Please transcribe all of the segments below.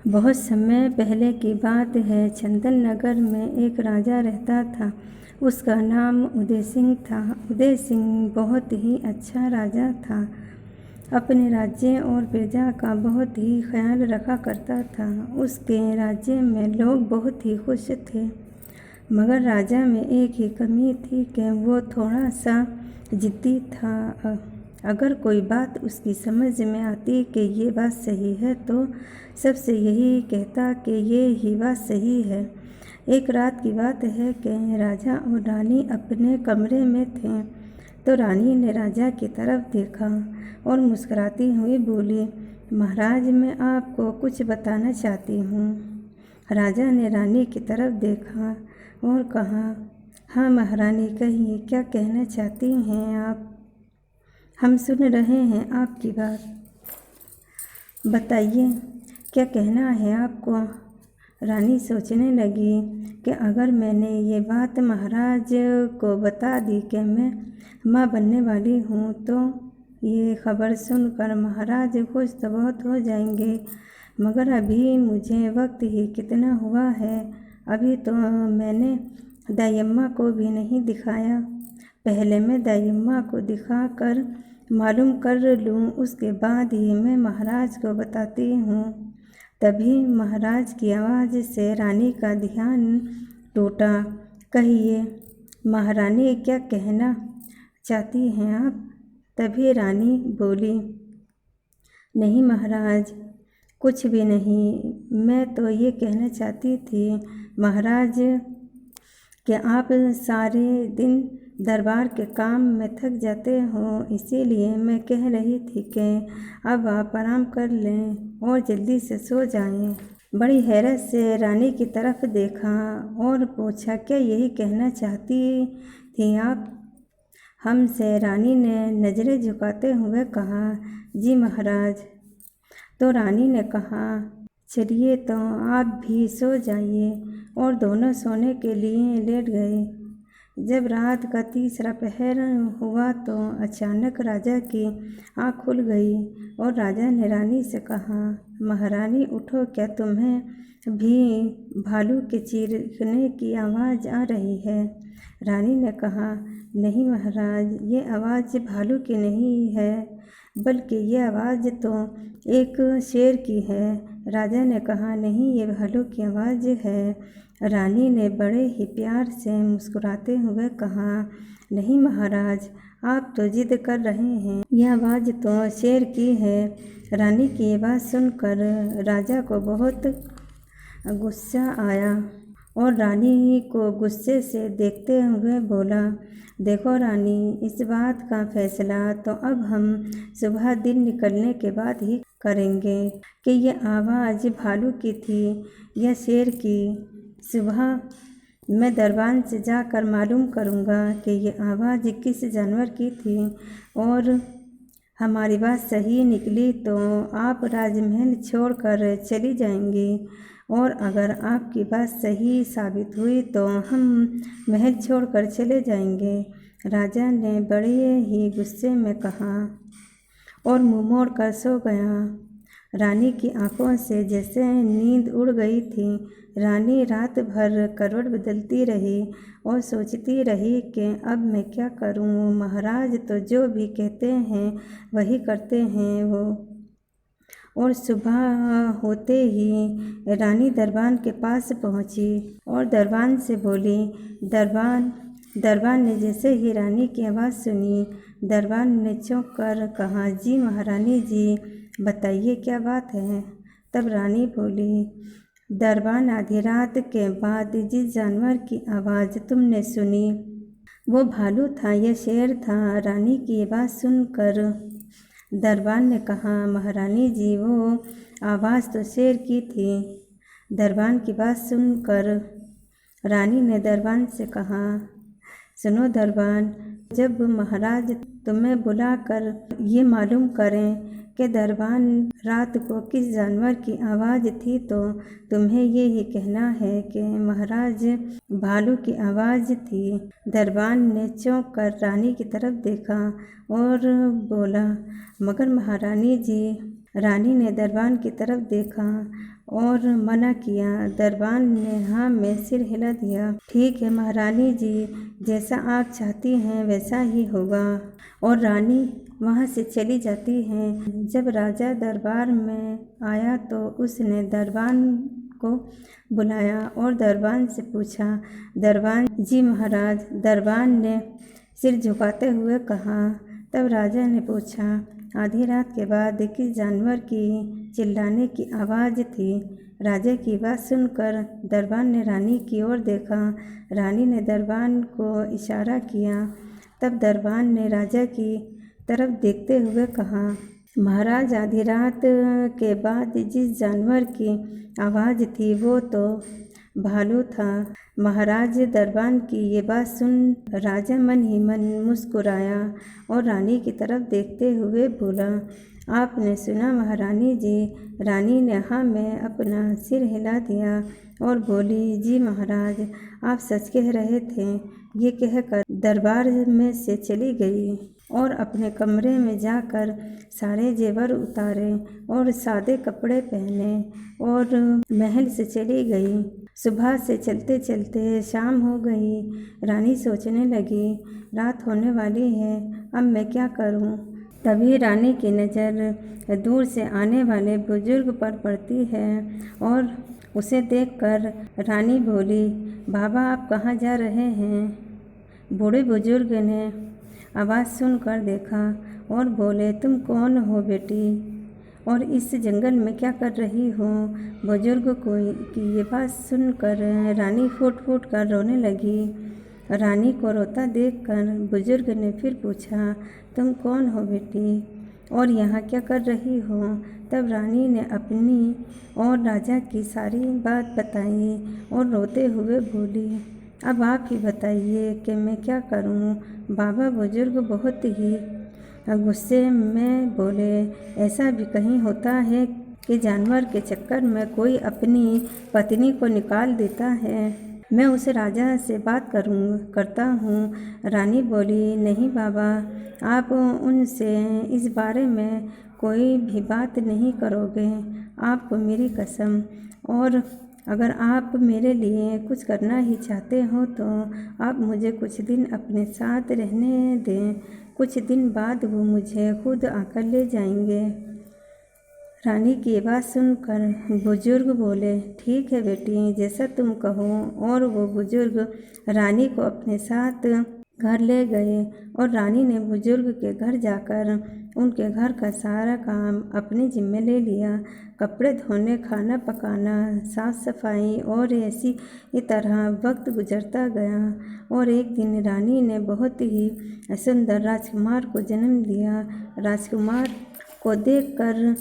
बहुत समय पहले की बात है। चंदन नगर में एक राजा रहता था। उसका नाम उदय सिंह था। उदय सिंह बहुत ही अच्छा राजा था। अपने राज्य और प्रजा का बहुत ही ख्याल रखा करता था। उसके राज्य में लोग बहुत ही खुश थे। मगर राजा में एक ही कमी थी कि वो थोड़ा सा जिद्दी था। अगर कोई बात उसकी समझ में आती कि ये बात सही है तो सबसे यही कहता कि ये ही बात सही है। एक रात की बात है कि राजा और रानी अपने कमरे में थे तो रानी ने राजा की तरफ देखा और मुस्कुराती हुई बोली, महाराज, मैं आपको कुछ बताना चाहती हूँ। राजा ने रानी की तरफ देखा और कहा, हाँ महारानी, कहिए, क्या कहना चाहती हैं आप? हम सुन रहे हैं आपकी बात। बताइए, क्या कहना है आपको? रानी सोचने लगी कि अगर मैंने ये बात महाराज को बता दी कि मैं माँ बनने वाली हूँ तो ये खबर सुनकर महाराज खुश तो बहुत हो जाएंगे। मगर अभी मुझे वक्त ही कितना हुआ है। अभी तो मैंने दाइयम्मा को भी नहीं दिखाया। पहले मैं दाइयम्मा को दिखाकर मालूम कर लूँ, उसके बाद ही मैं महाराज को बताती हूँ। तभी महाराज की आवाज़ से रानी का ध्यान टूटा। कहिए महारानी, क्या कहना चाहती हैं आप? तभी रानी बोली, नहीं महाराज, कुछ भी नहीं। मैं तो ये कहना चाहती थी महाराज कि आप सारे दिन दरबार के काम में थक जाते हो, इसीलिए मैं कह रही थी कि अब आप आराम कर लें और जल्दी से सो जाएं। बड़ी हैरत से रानी की तरफ देखा और पूछा, क्या यही कहना चाहती थी आप हमसे? रानी ने नज़रें झुकाते हुए कहा, जी महाराज। तो रानी ने कहा, चलिए तो आप भी सो जाइए। और दोनों सोने के लिए लेट गए। जब रात का तीसरा पहर हुआ तो अचानक राजा की आँख खुल गई और राजा ने रानी से कहा, महारानी उठो, क्या तुम्हें भी भालू के चीखने की आवाज़ आ रही है? रानी ने कहा, नहीं महाराज, ये आवाज़ भालू की नहीं है, बल्कि ये आवाज़ तो एक शेर की है। राजा ने कहा, नहीं, ये भालू की आवाज़ है। रानी ने बड़े ही प्यार से मुस्कुराते हुए कहा, नहीं महाराज, आप तो जिद कर रहे हैं, यह आवाज़ तो शेर की है। रानी की ये बात सुनकर राजा को बहुत गुस्सा आया और रानी को गुस्से से देखते हुए बोला, देखो रानी, इस बात का फैसला तो अब हम सुबह दिन निकलने के बाद ही करेंगे कि ये आवाज़ भालू की थी या शेर की। सुबह मैं दरबार से जाकर मालूम करूँगा कि ये आवाज़ किस जानवर की थी और हमारी बात सही निकली तो आप राजमहल छोड़कर चली जाएंगी और अगर आपकी बात सही साबित हुई तो हम महल छोड़कर चले जाएंगे। राजा ने बड़े ही गुस्से में कहा और मुँह मोड़ कर सो गया। रानी की आंखों से जैसे नींद उड़ गई थी। रानी रात भर करवट बदलती रही और सोचती रही कि अब मैं क्या करूं। महाराज तो जो भी कहते हैं वही करते हैं वो। और सुबह होते ही रानी दरबान के पास पहुंची और दरबान से बोली, दरबान ने जैसे ही रानी की आवाज़ सुनी, दरबान ने चौंक कर कहा, जी महारानी जी, बताइए क्या बात है? तब रानी बोली, दरबान, आधी रात के बाद जिस जानवर की आवाज़ तुमने सुनी वो भालू था या शेर था? रानी की बात सुनकर दरबान ने कहा, महारानी जी, वो आवाज़ तो शेर की थी। दरबान की बात सुनकर रानी ने दरबान से कहा, सुनो दरबान, जब महाराज तुम्हें बुलाकर ये मालूम करें कि दरबान रात को किस जानवर की आवाज़ थी तो तुम्हें ये ही कहना है कि महाराज भालू की आवाज़ थी। दरबान ने चौंक कर रानी की तरफ देखा और बोला, मगर महारानी जी, रानी ने दरबान की तरफ देखा और मना किया। दरबान ने हाँ में सिर हिला दिया। ठीक है महारानी जी, जैसा आप चाहती हैं वैसा ही होगा। और रानी वहाँ से चली जाती है। जब राजा दरबार में आया तो उसने दरबान को बुलाया और दरबान से पूछा। दरबान जी महाराज, दरबान ने सिर झुकाते हुए कहा। तब राजा ने पूछा, आधी रात के बाद किस जानवर की चिल्लाने की आवाज़ थी? राजा की बात सुनकर दरबान ने रानी की ओर देखा। रानी ने दरबान को इशारा किया। तब दरबान ने राजा की तरफ देखते हुए कहा, महाराज, आधी रात के बाद जिस जानवर की आवाज़ थी वो तो भालू था। महाराज, दरबान की ये बात सुन राजा मन ही मन मुस्कुराया और रानी की तरफ देखते हुए बोला, आपने सुना महारानी जी? रानी ने हाँ में अपना सिर हिला दिया और बोली, जी महाराज, आप सच कह रहे थे। ये कहकर दरबार में से चली गई और अपने कमरे में जाकर सारे जेवर उतारे और सादे कपड़े पहने और महल से चली गई। सुबह से चलते चलते शाम हो गई। रानी सोचने लगी, रात होने वाली है, अब मैं क्या करूं? तभी रानी की नज़र दूर से आने वाले बुजुर्ग पर पड़ती है और उसे देखकर रानी बोली, बाबा, आप कहाँ जा रहे हैं? बूढ़े बुजुर्ग ने आवाज़ सुनकर देखा और बोले, तुम कौन हो बेटी और इस जंगल में क्या कर रही हो? बुजुर्ग को की ये बात सुनकर रानी फूट फूट कर रोने लगी। रानी को रोता देखकर बुजुर्ग ने फिर पूछा, तुम कौन हो बेटी और यहाँ क्या कर रही हो? तब रानी ने अपनी और राजा की सारी बात बताई और रोते हुए बोली, अब आप ही बताइए कि मैं क्या करूं? बाबा बुजुर्ग बहुत ही गुस्से में बोले, ऐसा भी कहीं होता है कि जानवर के चक्कर में कोई अपनी पत्नी को निकाल देता है? मैं उस राजा से बात करता हूँ। रानी बोली, नहीं बाबा, आप उनसे इस बारे में कोई भी बात नहीं करोगे, आपको मेरी कसम। और अगर आप मेरे लिए कुछ करना ही चाहते हो तो आप मुझे कुछ दिन अपने साथ रहने दें। कुछ दिन बाद वो मुझे खुद आकर ले जाएंगे। रानी की बात सुनकर बुजुर्ग बोले, ठीक है बेटी, जैसा तुम कहो। और वो बुजुर्ग रानी को अपने साथ घर ले गए और रानी ने बुजुर्ग के घर जाकर उनके घर का सारा काम अपने जिम्मे ले लिया। कपड़े धोने, खाना पकाना, साफ सफाई और ऐसी तरह वक्त गुजरता गया। और एक दिन रानी ने बहुत ही सुंदर राजकुमार को जन्म दिया। राजकुमार को देखकर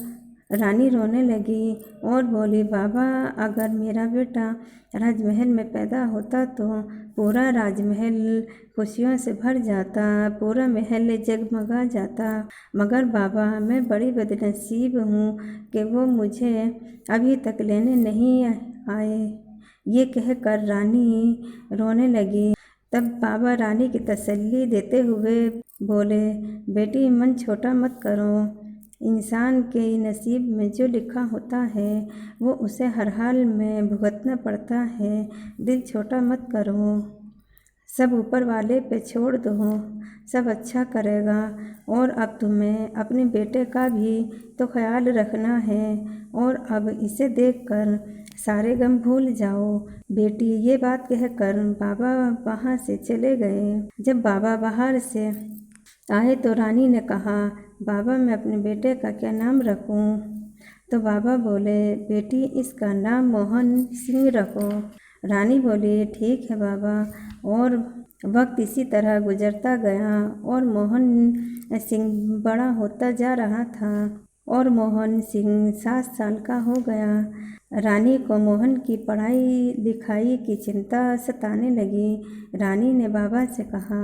रानी रोने लगी और बोली, बाबा, अगर मेरा बेटा राजमहल में पैदा होता तो पूरा राजमहल खुशियों से भर जाता, पूरा महल जगमगा जाता। मगर बाबा, मैं बड़ी बदनसीब हूँ कि वो मुझे अभी तक लेने नहीं आए। ये कहकर रानी रोने लगी। तब बाबा रानी की तसल्ली देते हुए बोले, बेटी, मन छोटा मत करो। इंसान के नसीब में जो लिखा होता है वो उसे हर हाल में भुगतना पड़ता है। दिल छोटा मत करो, सब ऊपर वाले पे छोड़ दो, सब अच्छा करेगा। और अब तुम्हें अपने बेटे का भी तो ख्याल रखना है। और अब इसे देखकर सारे गम भूल जाओ बेटी। ये बात कहकर बाबा वहाँ से चले गए। जब बाबा बाहर से आए तो रानी ने कहा, बाबा, मैं अपने बेटे का क्या नाम रखूं? तो बाबा बोले, बेटी, इसका नाम मोहन सिंह रखो। रानी बोली, ठीक है बाबा। और वक्त इसी तरह गुजरता गया और मोहन सिंह बड़ा होता जा रहा था और मोहन सिंह 7 साल का हो गया। रानी को मोहन की पढ़ाई लिखाई की चिंता सताने लगी। रानी ने बाबा से कहा,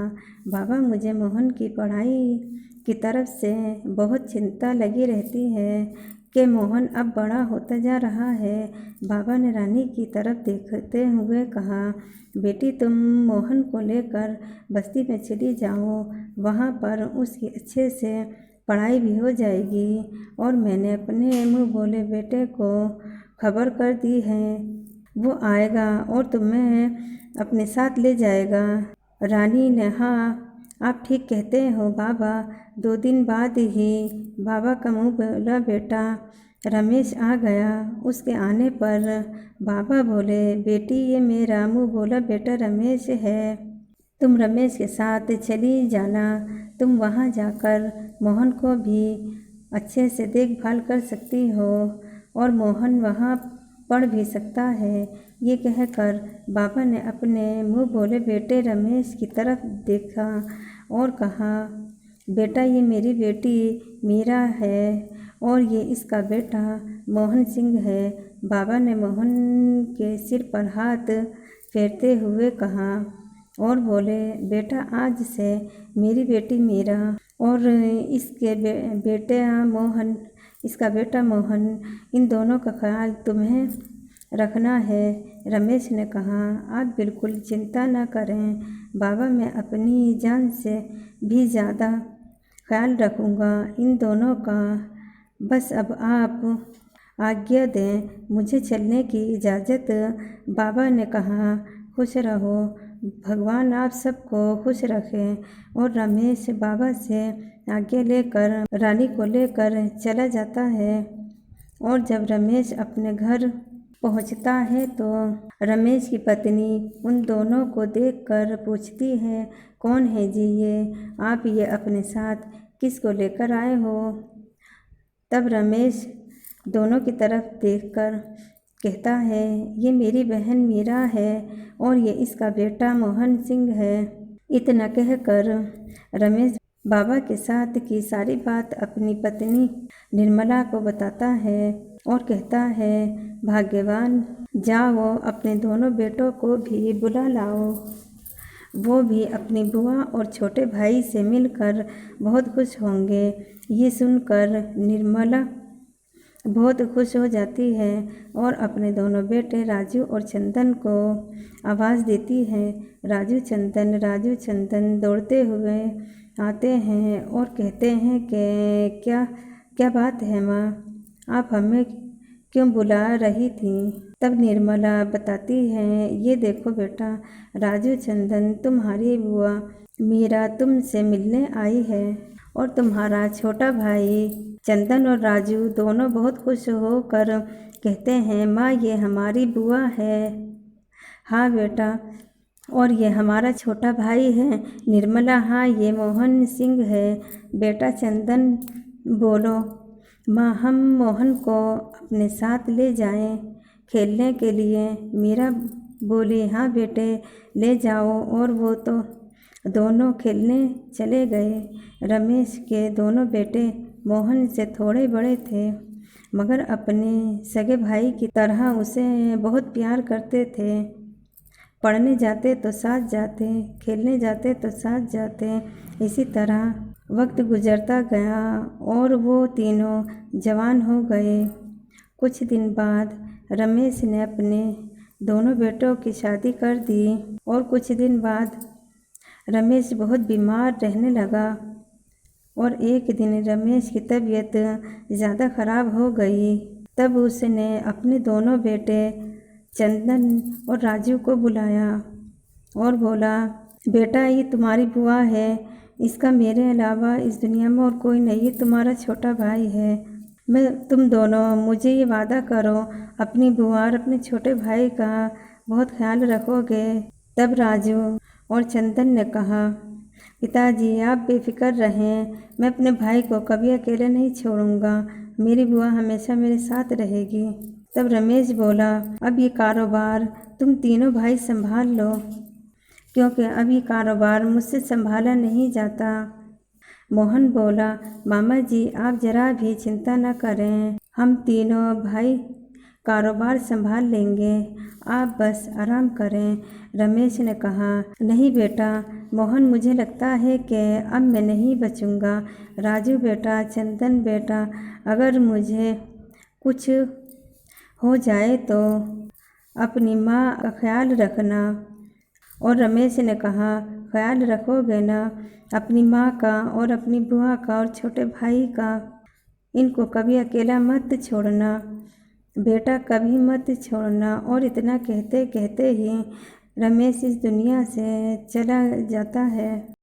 बाबा, मुझे मोहन की पढ़ाई की तरफ से बहुत चिंता लगी रहती है कि मोहन अब बड़ा होता जा रहा है। बाबा ने रानी की तरफ देखते हुए कहा, बेटी, तुम मोहन को लेकर बस्ती में चली जाओ, वहाँ पर उसकी अच्छे से पढ़ाई भी हो जाएगी। और मैंने अपने मुँह बोले बेटे को खबर कर दी है, वो आएगा और तुम्हें अपने साथ ले जाएगा। रानी ने हाँ, आप ठीक कहते हो बाबा। 2 दिन बाद ही बाबा का मुँह बोला बेटा रमेश आ गया। उसके आने पर बाबा बोले बेटी ये मेरा मुँह बोला बेटा रमेश है, तुम रमेश के साथ चली जाना। तुम वहाँ जाकर मोहन को भी अच्छे से देखभाल कर सकती हो और मोहन वहाँ पढ़ भी सकता है। ये कहकर बाबा ने अपने मुँह बोले बेटे रमेश की तरफ देखा और कहा बेटा ये मेरी बेटी मीरा है और ये इसका बेटा मोहन सिंह है। बाबा ने मोहन के सिर पर हाथ फेरते हुए कहा और बोले बेटा आज से मेरी बेटी मीरा और इसके इसका बेटा मोहन, इन दोनों का ख्याल तुम्हें रखना है। रमेश ने कहा आप बिल्कुल चिंता न करें बाबा, मैं अपनी जान से भी ज़्यादा ख्याल रखूँगा इन दोनों का। बस अब आप आज्ञा दें, मुझे चलने की इजाज़त। बाबा ने कहा खुश रहो, भगवान आप सबको खुश रखें। और रमेश बाबा से आज्ञा लेकर रानी को लेकर चला जाता है। और जब रमेश अपने घर पहुंचता है तो रमेश की पत्नी उन दोनों को देखकर पूछती है कौन है जी ये, आप ये अपने साथ किसको लेकर आए हो। तब रमेश दोनों की तरफ देखकर कहता है ये मेरी बहन मीरा है और ये इसका बेटा मोहन सिंह है। इतना कहकर रमेश बाबा के साथ की सारी बात अपनी पत्नी निर्मला को बताता है और कहता है भाग्यवान, जाओ अपने दोनों बेटों को भी बुला लाओ, वो भी अपनी बुआ और छोटे भाई से मिलकर बहुत खुश होंगे। ये सुनकर निर्मला बहुत खुश हो जाती है और अपने दोनों बेटे राजू और चंदन को आवाज़ देती है। राजू चंदन दौड़ते हुए आते हैं और कहते हैं कि क्या बात है माँ, आप हमें क्यों बुला रही थी। तब निर्मला बताती है ये देखो बेटा राजू चंदन, तुम्हारी बुआ मीरा तुमसे मिलने आई है और तुम्हारा छोटा भाई चंदन और राजू दोनों बहुत खुश होकर कहते हैं माँ ये हमारी बुआ है। हाँ बेटा, और ये हमारा छोटा भाई है। निर्मला हाँ ये मोहन सिंह है। बेटा चंदन बोलो माँ हम मोहन को अपने साथ ले जाएं खेलने के लिए। मीरा बोली हाँ बेटे ले जाओ। और वो तो दोनों खेलने चले गए। रमेश के दोनों बेटे मोहन से थोड़े बड़े थे मगर अपने सगे भाई की तरह उसे बहुत प्यार करते थे। पढ़ने जाते तो साथ जाते, खेलने जाते तो साथ जाते। इसी तरह वक्त गुजरता गया और वो तीनों जवान हो गए। कुछ दिन बाद रमेश ने अपने दोनों बेटों की शादी कर दी और कुछ दिन बाद रमेश बहुत बीमार रहने लगा और एक दिन रमेश की तबीयत ज़्यादा ख़राब हो गई। तब उसने अपने दोनों बेटे चंदन और राजू को बुलाया और बोला बेटा ये तुम्हारी बुआ है, इसका मेरे अलावा इस दुनिया में और कोई नहीं, ये तुम्हारा छोटा भाई है। तुम दोनों मुझे ये वादा करो अपनी बुआ और अपने छोटे भाई का बहुत ख्याल रखोगे। तब राजू और चंदन ने कहा पिताजी आप बेफिक्र रहें, मैं अपने भाई को कभी अकेले नहीं छोड़ूंगा, मेरी बुआ हमेशा मेरे साथ रहेगी। तब रमेश बोला अब ये कारोबार तुम तीनों भाई संभाल लो, क्योंकि अब ये कारोबार मुझसे संभाला नहीं जाता। मोहन बोला मामा जी आप जरा भी चिंता न करें, हम तीनों भाई कारोबार संभाल लेंगे, आप बस आराम करें। रमेश ने कहा नहीं बेटा मोहन, मुझे लगता है कि अब मैं नहीं बचूंगा। राजू बेटा, चंदन बेटा, अगर मुझे कुछ हो जाए तो अपनी माँ का ख्याल रखना। और रमेश ने कहा ख्याल रखोगे ना अपनी माँ का और अपनी बुआ का और छोटे भाई का। इनको कभी अकेला मत छोड़ना बेटा, कभी मत छोड़ना। और इतना कहते कहते ही रमेश इस दुनिया से चला जाता है।